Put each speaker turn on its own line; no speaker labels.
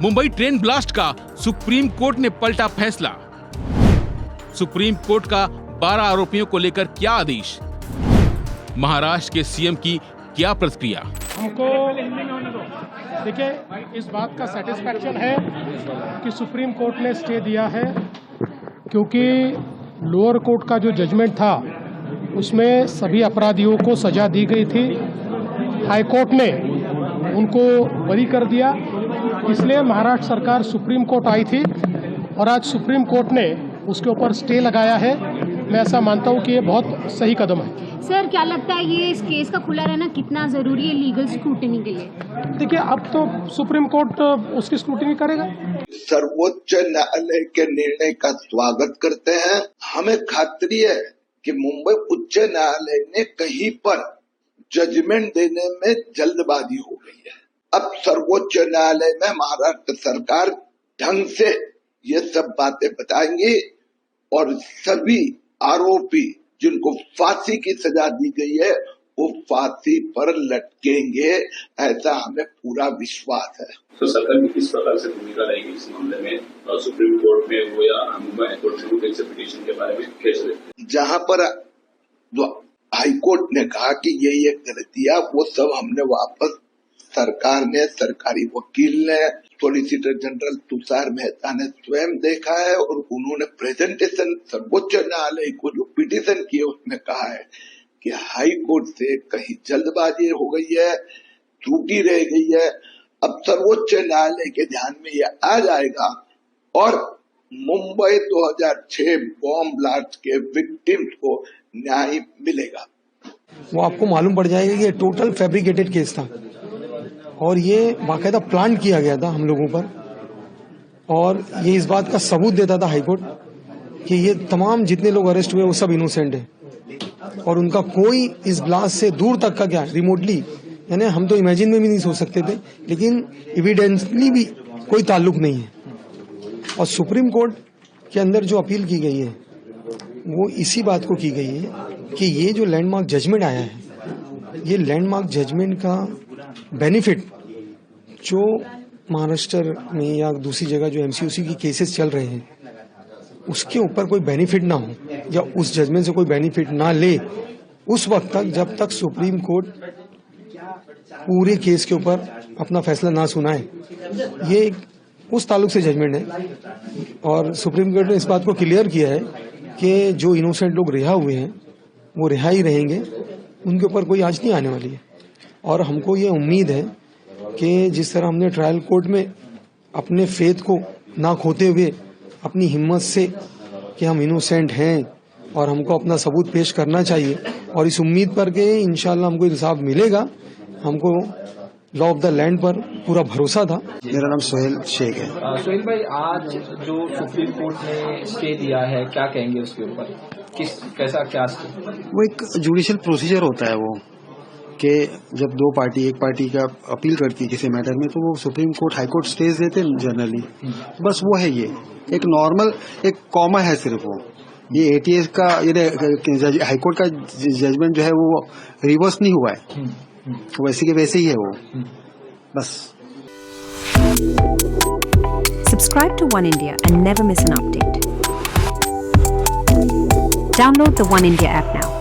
Mumbai train blast का supreme court ने पलटा फैसला। सुप्रीम कोर्ट का 12 आरोपियों को लेकर क्या आदेश, महाराष्ट्र के सीएम की क्या प्रतिक्रिया।
हमको देखिए इस बात का सेटिस्फैक्शन है कि सुप्रीम कोर्ट ने स्टे दिया है, क्योंकि लोअर कोर्ट का जो जजमेंट था उसमें सभी अपराधियों को सजा दी गई थी। हाई कोर्ट ने उनको बरी कर दिया, इसलिए महाराष्ट्र सरकार सुप्रीम कोर्ट आई थी और आज सुप्रीम कोर्ट ने उसके ऊपर स्टे लगाया है। मैं ऐसा मानता हूं कि ये बहुत सही कदम है।
सर, क्या लगता है ये इस केस का खुला रहना कितना जरूरी है लीगल स्क्रूटनी के लिए?
देखिए, अब तो सुप्रीम कोर्ट उसकी स्क्रूटनी करेगा।
सर्वोच्च न्यायालय के निर्णय का स्वागत करते हैं। हमें खातरी है कि मुंबई उच्च न्यायालय ने कहीं पर जजमेंट देने में जल्दबाजी हो गई है। अब सर्वोच्च न्यायालय में महाराष्ट्र सरकार ढंग से ये सब बातें बताएंगी और सभी आरोपी जिनको फांसी की सजा दी गई है वो फांसी पर लटकेंगे, ऐसा हमें पूरा विश्वास है।
तो सरकार की किस प्रकार से भूमिका रहेगी इस मामले में, सुप्रीम कोर्ट में हो या मुंबई हाईकोर्ट में हो, पिटीशन के बारे में कैसे? जहां पर हाईकोर्ट ने कहा कि ये गलतियां, वो सब हमने वापस सरकार ने, सरकारी वकील ने, सॉलिसिटर जनरल तुषार मेहता ने स्वयं देखा है और उन्होंने प्रेजेंटेशन सर्वोच्च न्यायालय को जो पिटीशन किए उसमें कहा है कि हाई कोर्ट से कहीं जल्दबाजी हो गई है, त्रुटि रह गई है। अब सर्वोच्च न्यायालय के ध्यान में ये आ जाएगा और मुंबई 2006 बॉम्ब ब्लास्ट के विक्टिम्स को न्याय मिलेगा।
वो आपको मालूम पड़ जाएगा कि ये टोटल फैब्रिकेटेड केस था और ये बाकायदा प्लान किया गया था हम लोगों पर, और ये इस बात का सबूत देता था हाईकोर्ट कि ये तमाम जितने लोग अरेस्ट हुए वो सब इनोसेंट है और उनका कोई इस ब्लास्ट से दूर तक का क्या रिमोटली, यानी हम तो इमेजिन में भी नहीं सोच सकते थे, लेकिन एविडेंसली भी कोई ताल्लुक नहीं है। और सुप्रीम कोर्ट के अंदर जो अपील की गई है वो इसी बात को की गई है कि ये जो लैंडमार्क जजमेंट आया है, ये लैंडमार्क जजमेंट का बेनिफिट जो महाराष्ट्र में या दूसरी जगह जो एमसीयूसी की केसेस चल रहे हैं उसके ऊपर कोई बेनिफिट ना हो या उस जजमेंट से कोई बेनिफिट ना ले उस वक्त तक, जब तक सुप्रीम कोर्ट पूरे केस के ऊपर अपना फैसला ना सुनाए। ये उस ताल्लुक से जजमेंट है और सुप्रीम कोर्ट ने इस बात को क्लियर किया है कि जो इनोसेंट लोग रिहा हुए हैं वो रिहा ही रहेंगे, उनके ऊपर कोई आंच नहीं आने वाली है। और हमको ये उम्मीद है कि जिस तरह हमने ट्रायल कोर्ट में अपने फेथ को ना खोते हुए अपनी हिम्मत से कि हम इनोसेंट हैं और हमको अपना सबूत पेश करना चाहिए, और इस उम्मीद पर कि इंशाल्लाह हमको इंसाफ मिलेगा, हमको लॉ ऑफ द लैंड पर पूरा भरोसा था।
मेरा नाम सोहेल शेख है।
सोहेल भाई, आज जो सुप्रीम कोर्ट ने स्टे दिया है, क्या कहेंगे उसके ऊपर? कैसा क्या?
वो एक जुडिशियल प्रोसीजर होता है वो, कि जब दो पार्टी, एक पार्टी का अपील करती है किसी मैटर में तो वो supreme court high court stage देते हैं जनरली, बस वो है। ये एक नॉर्मल एक कॉमा है सिर्फ वो। ये एटीएस का हाई कोर्ट का जजमेंट जो है वो रिवर्स नहीं हुआ है, वैसे के वैसे ही है वो, बस।
Subscribe to One India and never miss an update. Download the One India app now.